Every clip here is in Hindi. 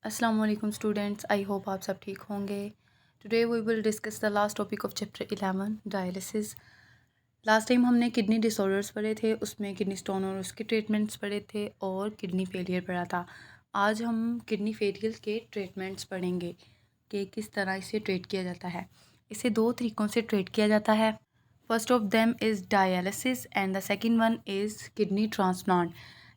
अस्सलाम वालेकुम स्टूडेंट्स, आई होप आप सब ठीक होंगे। Today we will discuss the last topic of chapter 11 dialysis. Last time हमने किडनी डिसऑर्डर्स पढ़े थे, उसमें किडनी स्टोन और उसके ट्रीटमेंट्स पढ़े थे और किडनी फेलियर पढ़ा था। आज हम किडनी फेलियर के ट्रीटमेंट्स पढ़ेंगे कि किस तरह इसे ट्रीट किया जाता है। इसे दो तरीक़ों से ट्रीट किया जाता है। First of them is dialysis and the second one is kidney transplant.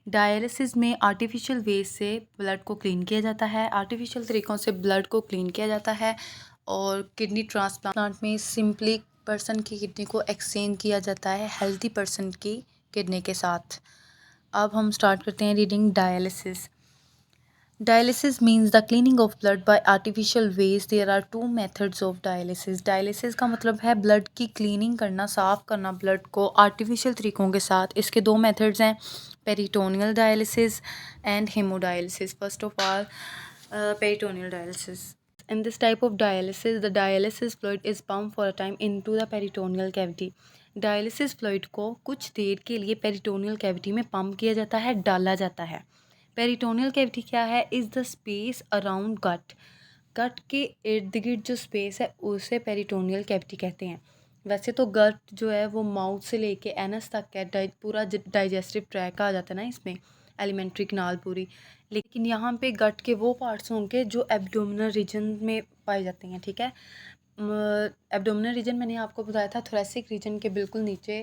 Dialysis में आर्टिफिशियल वे से ब्लड को क्लीन किया जाता है, आर्टिफिशियल तरीक़ों से ब्लड को क्लीन किया जाता है। और किडनी ट्रांसप्लांट में सिंपली पर्सन की किडनी को एक्सचेंज किया जाता है हेल्दी पर्सन की किडनी के साथ। अब हम स्टार्ट करते हैं reading dialysis. Dialysis means the cleaning of blood by artificial ways. There are two methods of dialysis. Dialysis का मतलब है ब्लड की क्लीनिंग करना, साफ़ करना ब्लड को आर्टिफिशियल तरीक़ों के साथ। इसके दो मेथड्स हैं, peritoneal dialysis and hemodialysis. First of all peritoneal dialysis. In this type of dialysis, the dialysis fluid is pumped for a time into the peritoneal cavity. Dialysis fluid को कुछ देर के लिए पेरिटोनियल कैविटी में पंप किया जाता है, डाला जाता है। पेरिटोनियल कैविटी क्या है? इज़ द स्पेस अराउंड गट। गट के इर्द गिर्द जो स्पेस है उसे पेरिटोनियल कैविटी कहते हैं। वैसे तो गट जो है वो माउथ से लेके एनस तक है, पूरा डाइजेस्टिव ट्रैक आ जाता है ना इसमें, एलिमेंट्री कनाल पूरी। लेकिन यहाँ पे गट के वो पार्ट्स होंगे जो एब्डोमिनल रीजन में पाए जाते हैं, ठीक है। एब्डोमिनल रीजन मैंने आपको बताया था, थोरेसिक रीजन के बिल्कुल नीचे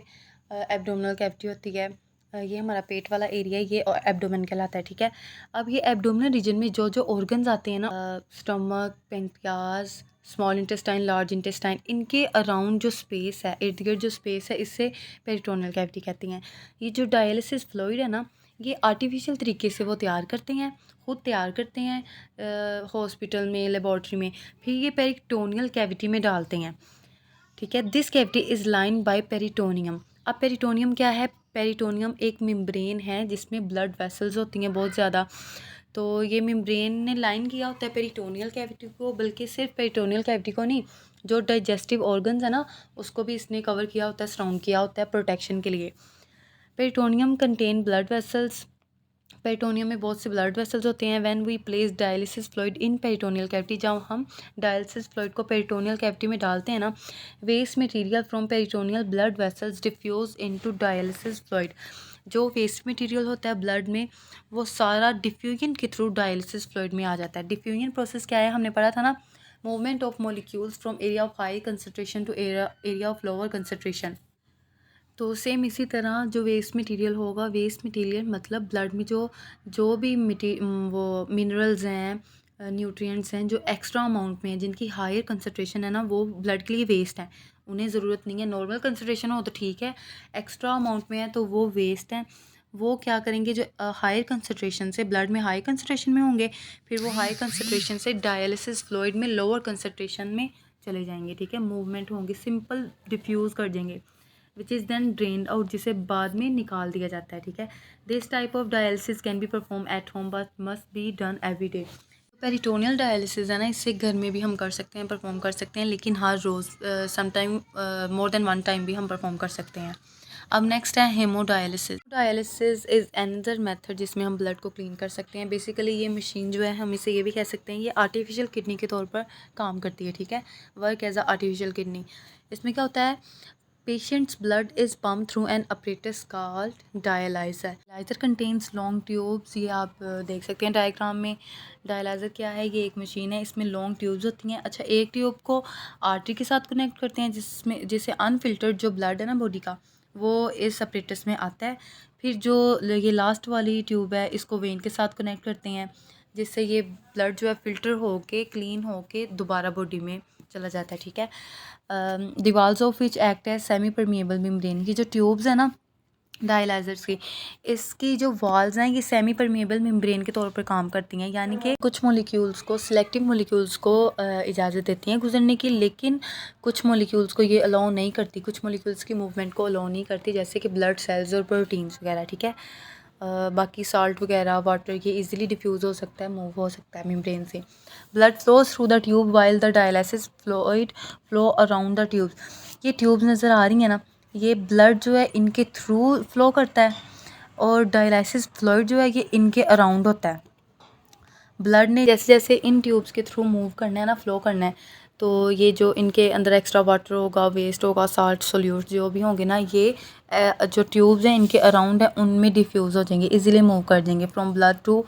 एब्डोमिनल कैविटी होती है। ये हमारा पेट वाला एरिया, ये एब्डोमेन कहलाता है, ठीक है। अब ये एब्डोमिनल रीजन में जो जो ऑर्गन्स आते हैं ना, stomach, pancreas, small intestine, large intestine, इनके अराउंड जो स्पेस है, इर्द गिर्द जो स्पेस है, इससे पेरिटोनियल कैविटी कहती हैं। ये जो डायलिसिस फ्लूइड है ना, ये आर्टिफिशियल तरीके से वो तैयार करते हैं, खुद तैयार करते हैं हॉस्पिटल में, लेबॉर्ट्री में, फिर ये पेरिटोनियल कैविटी में डालते हैं, ठीक है। This cavity is line by peritoneum. अब पेरिटोनियम क्या है? पेरिटोनियम एक मेम्ब्रेन है जिसमें ब्लड वेसल्स होती हैं बहुत ज़्यादा। तो ये मेम्ब्रेन ने लाइन किया होता है पेरिटोनियल कैविटी को, बल्कि सिर्फ पेरिटोनियल कैविटी को नहीं, जो डाइजेस्टिव ऑर्गन्स है ना उसको भी इसने कवर किया होता है, सराउंड किया होता है प्रोटेक्शन के लिए। Peritoneum contain blood vessels. Peritoneum में बहुत से ब्लड वेसल्स होते हैं। When we place dialysis fluid in peritoneal cavity, जब हम डायलिसिस फ्लूइड को पेरिटोनियल कैविटी में डालते हैं ना, waste material from peritoneal blood vessels diffuse into dialysis fluid. जो वेस्ट मटेरियल होता है ब्लड में, वो सारा डिफ्यूजन के थ्रू डायलिसिस फ्लूइड में आ जाता है। डिफ्यूजन प्रोसेस क्या है? हमने पढ़ा था ना, movement of molecules from area of high concentration to area of lower concentration. तो सेम इसी तरह जो वेस्ट मटेरियल होगा, वेस्ट मटेरियल मतलब ब्लड में जो जो भी वो मिनरल्स हैं, न्यूट्रिएंट्स हैं जो एक्स्ट्रा अमाउंट में हैं, जिनकी हायर कंसनट्रेशन है ना, वो ब्लड के लिए वेस्ट हैं, उन्हें ज़रूरत नहीं है। नॉर्मल कंसनट्रेशन हो तो ठीक है, एक्स्ट्रा अमाउंट में है तो वो वेस्ट हैं। वो क्या करेंगे? जो हायर कंसनट्रेशन से ब्लड में हाई कंसनट्रेशन में होंगे, फिर वो हाई कंसनट्रेशन से डायलिसिस फ्लूइड में लोअर कंसनट्रेशन में चले जाएंगे, ठीक है। मूवमेंट होंगे, सिंपल डिफ्यूज़ कर देंगे, which is then drained out, जिसे बाद में निकाल दिया जाता है, ठीक है। This type of dialysis can be perform at home but must be done every day. Peritoneal dialysis है ना, इससे घर में भी हम कर सकते हैं, परफॉर्म कर सकते हैं, लेकिन हर रोज़ sometime more than one time भी हम परफॉर्म कर सकते हैं। अब नेक्स्ट है hemodialysis. Dialysis is another method जिसमें हम ब्लड को क्लीन कर सकते हैं। बेसिकली ये मशीन जो है, हम इसे ये भी कह सकते हैं, ये आर्टिफिशियल किडनी के तौर पर काम करती है, ठीक है। Work as a artificial kidney. इसमें क्या होता है? Patient's blood is pumped through an apparatus called dialyzer. Dialyzer contains long tubes. ये आप देख सकते हैं डायग्राम में। डायलाइज़र क्या है? ये एक मशीन है, इसमें लॉन्ग ट्यूब्स होती हैं। अच्छा, एक ट्यूब को आर्टरी के साथ कनेक्ट करते हैं, जिससे अनफिल्टर्ड जो ब्लड है ना बॉडी का, वो इस अपरेटस में आता है। फिर जो ये लास्ट वाली ट्यूब है, इसको वेन के साथ कनेक्ट करते हैं, जिससे ये ब्लड जो है फ़िल्टर होके, क्लीन होके दोबारा बॉडी में चला जाता है, ठीक है। The walls of which act as semi permeable membrane. की जो ट्यूब्स है ना डायलाइजर्स की, इसकी जो वॉल्स हैं ये सेमी परमिएबल मेम्ब्रेन के तौर पर काम करती हैं, यानी कि कुछ मॉलिक्यूल्स को, सिलेक्टिव मॉलिक्यूल्स को इजाज़त देती हैं गुजरने की, लेकिन कुछ मॉलिक्यूल्स को ये अलाउ नहीं करती, कुछ मॉलिक्यूल्स की मूवमेंट को अलाउ नहीं करती, जैसे कि ब्लड सेल्स और प्रोटीन्स वगैरह, ठीक है। बाकी साल्ट वगैरह, वाटर, ये इजीली डिफ्यूज़ हो सकता है, मूव हो सकता है मेम्ब्रेन से। Blood flows through the tube while the dialysis fluid flow around the tubes. ये ट्यूब्स नज़र आ रही हैं ना, ये ब्लड जो है इनके थ्रू फ्लो करता है, और डायलिसिस फ्लूइड जो है ये इनके अराउंड होता है। ब्लड ने जैसे जैसे इन ट्यूब्स के थ्रू मूव करना है ना, फ्लो करना है, तो ये जो इनके अंदर एक्स्ट्रा वाटर होगा, वेस्ट होगा, साल्ट सोल्यूट जो भी होंगे ना, ये जो ट्यूब्स हैं इनके अराउंड है उनमें डिफ्यूज़ हो जाएंगे, इजीली मूव कर जाएंगे from blood to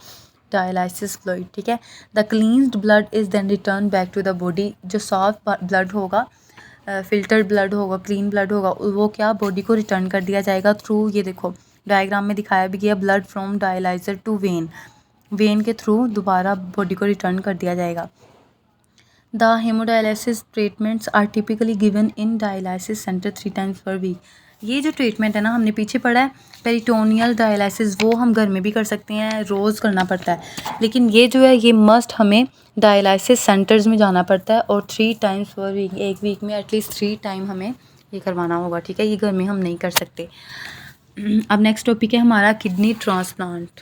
dialysis fluid, ठीक है। The cleansed blood is then return back to the body. जो साफ ब्लड होगा, फिल्टर्ड ब्लड होगा, क्लीन ब्लड होगा, वो क्या बॉडी को रिटर्न कर दिया जाएगा थ्रू, ये देखो डायग्राम में दिखाया भी गया, blood from dialyser to vein, vein के थ्रू दोबारा बॉडी को रिटर्न कर दिया जाएगा। The hemodialysis treatments are typically given in dialysis centre 3 times per week। ये जो ट्रीटमेंट है ना, हमने पीछे पढ़ा है पेरिटोनियल डायलिसिस, वो हम घर में भी कर सकते हैं, रोज़ करना पड़ता है, लेकिन ये जो है ये मस्ट हमें डायलिसिस सेंटर्स में जाना पड़ता है और 3 times per week, एक वीक में एटलीस्ट 3 टाइम हमें ये करवाना होगा, ठीक है। ये घर में हम नहीं कर सकते। अब नेक्स्ट टॉपिक है हमारा kidney transplant.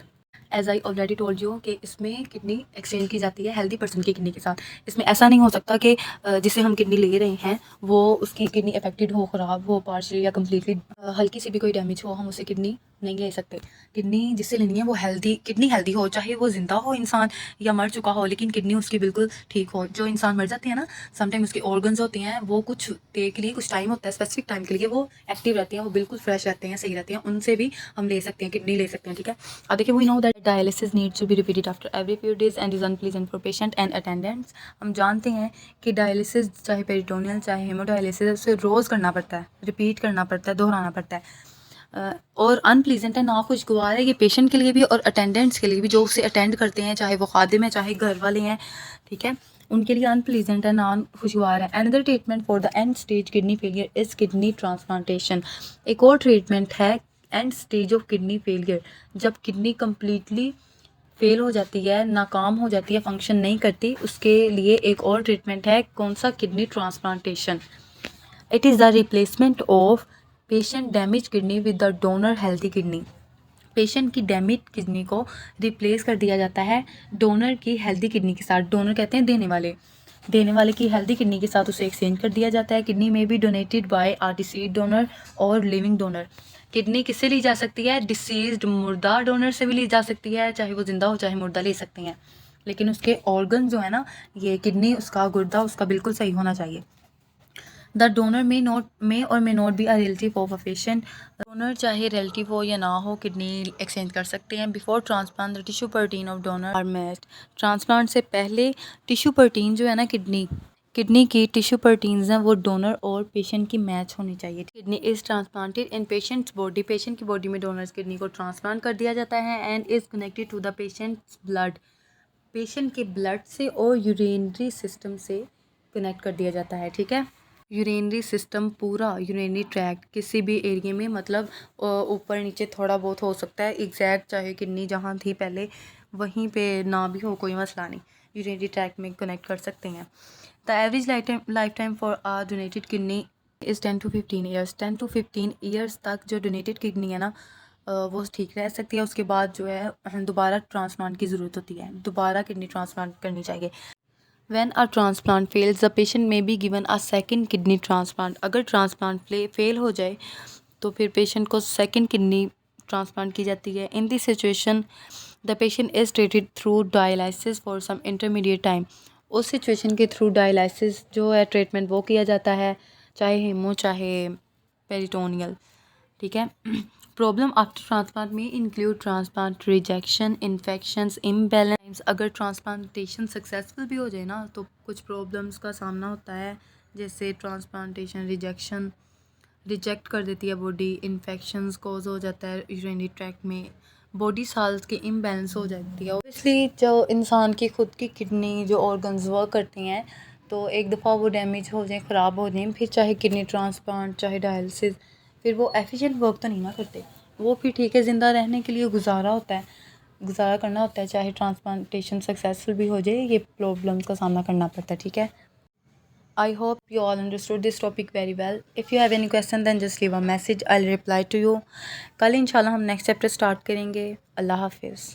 As I already told you कि इसमें किडनी एक्सचेंज की जाती है हेल्दी पर्सन की किडनी के साथ। इसमें ऐसा नहीं हो सकता कि जिसे हम किडनी ले रहे हैं वो उसकी किडनी अफेक्टेड हो, ख़राब हो, पार्शियली या कम्प्लीटली, हल्की सी भी कोई डैमेज हो, हम उसे किडनी नहीं ले सकते। किडनी जिससे लेनी है वो हेल्दी किडनी, हेल्दी हो, चाहे वो जिंदा हो इंसान या मर चुका हो, लेकिन किडनी उसकी बिल्कुल ठीक हो। जो इंसान मर जाते हैं ना, समटाइम उसके ऑर्गन्स होते हैं, वो कुछ देर के लिए, कुछ टाइम होता है, स्पेसिफिक टाइम के लिए वो एक्टिव रहते हैं, वो बिल्कुल फ्रेश रहते हैं, सही रहते हैं, उनसे भी हम ले सकते हैं, किडनी ले सकते हैं, ठीक है। अब देखिए, we know that dialysis needs to be repeated after every few days and is unpleasant for patient and attendants. हम जानते हैं कि डायलिसिस चाहे पेरिटोनियल चाहे हेमोडायलिसिस, उसे रोज़ करना पड़ता है, रिपीट करना पड़ता है, दोहराना पड़ता है, और अनप्लीजेंट है, नाखुशगवार है ये पेशेंट के लिए भी और अटेंडेंट्स के लिए भी, जो उसे अटेंड करते हैं, चाहे वो खादिम है चाहे घर वाले हैं, ठीक है, उनके लिए अनप्लीजेंट है, नाखुशगवार है। Another treatment for the end stage kidney failure is kidney transplantation. एक और ट्रीटमेंट है and stage of kidney failure, जब किडनी कम्प्लीटली फेल हो जाती है, नाकाम हो जाती है, फंक्शन नहीं करती, उसके लिए एक और ट्रीटमेंट है, कौन सा? Kidney transplantation. It is the replacement of patient damage kidney with the donor healthy kidney. Patient की डैमेज किडनी को रिप्लेस कर दिया जाता है डोनर की हेल्दी किडनी के साथ। डोनर कहते हैं देने वाले की हेल्दी किडनी के साथ उसे एक्सचेंज कर दिया जाता है। किडनी में भी donated by a deceased donor और लिविंग डोनर। किडनी किससे ली जा सकती है? डिसीज्ड मुर्दा डोनर से भी ली जा सकती है, चाहे वो जिंदा हो चाहे मुर्दा ले सकते हैं, लेकिन उसके ऑर्गन जो है ना, ये किडनी, उसका गुर्दा, उसका बिल्कुल सही होना चाहिए। The donor may or may not be a relative of a patient. Donor चाहे रिलेटिव हो या ना हो, किडनी एक्सचेंज कर सकते हैं। Before transplant the tissue protein of donor are matched. Transplant से पहले टिश्यू प्रोटीन जो है ना, किडनी की टिश्यू प्रोटीन्स हैं, वो डोनर और पेशेंट की मैच होनी चाहिए। Kidney is transplanted in patient's body. Patient की बॉडी में डोनर्स किडनी को ट्रांसप्लांट कर दिया जाता है and is connected to the patient's blood. Patient के ब्लड से और यूरिनरी सिस्टम से कनेक्ट कर दिया जाता है, ठीक है। यूरिनरी सिस्टम पूरा, यूरिनरी ट्रैक्ट किसी भी एरिया में, मतलब ऊपर नीचे थोड़ा बहुत हो सकता है, एग्जैक्ट चाहे किडनी जहाँ थी पहले वहीं पे ना भी हो, कोई मसला नहीं, यूरिनरी ट्रैक्ट में कनेक्ट कर सकते हैं। The average life time for uh donated kidney is 10 to 15 years. 10 to 15 years तक जो डोनेटेड किडनी है ना, वो ठीक रह सकती है। उसके बाद जो है दोबारा ट्रांसप्लांट की ज़रूरत होती है, दोबारा किडनी ट्रांसप्लांट करनी चाहिए। When a transplant fails, the patient may be given a second kidney transplant। अगर ट्रांसप्लांट फेल हो जाए तो फिर पेशेंट को सेकंड किडनी ट्रांसप्लांट की जाती है। In this situation the patient is treated through dialysis for some intermediate time. उस सिचुएशन के थ्रू डायलिसिस जो है ट्रीटमेंट वो किया जाता है, चाहे हेमो चाहे पेरिटोनियल, ठीक है। प्रॉब्लम आफ्टर ट्रांसप्लांट में include transplant rejection, infections, imbalance. अगर ट्रांसप्लांटेशन सक्सेसफुल भी हो जाए ना, तो कुछ प्रॉब्लम्स का सामना होता है, जैसे ट्रांसप्लांटेशन रिजेक्शन, रिजेक्ट कर देती है बॉडी, इन्फेक्शंस कॉज हो जाता है यूरिनरी ट्रैक्ट में, बॉडी साल्ट की इम्बैलेंस हो जाती है। इसलिए जो इंसान की खुद की किडनी, जो ऑर्गन्स वर्क करती हैं, तो एक दफ़ा वो डैमेज हो जाए, ख़राब हो जाए, फिर चाहे किडनी ट्रांसप्लांट चाहे डायलिसिस, फिर वो एफिशिएंट वर्क तो नहीं ना करते। वो फिर ठीक है, ज़िंदा रहने के लिए गुजारा करना होता है, चाहे ट्रांसप्लांटेशन सक्सेसफुल भी हो जाए, ये प्रॉब्लम्स का सामना करना पड़ता है, ठीक है। I hope you all understood this topic very well. If you have any question then just leave a message, I'll reply to you. कल इंशाल्लाह हम नेक्स्ट चैप्टर स्टार्ट करेंगे। अल्लाह हाफिज़।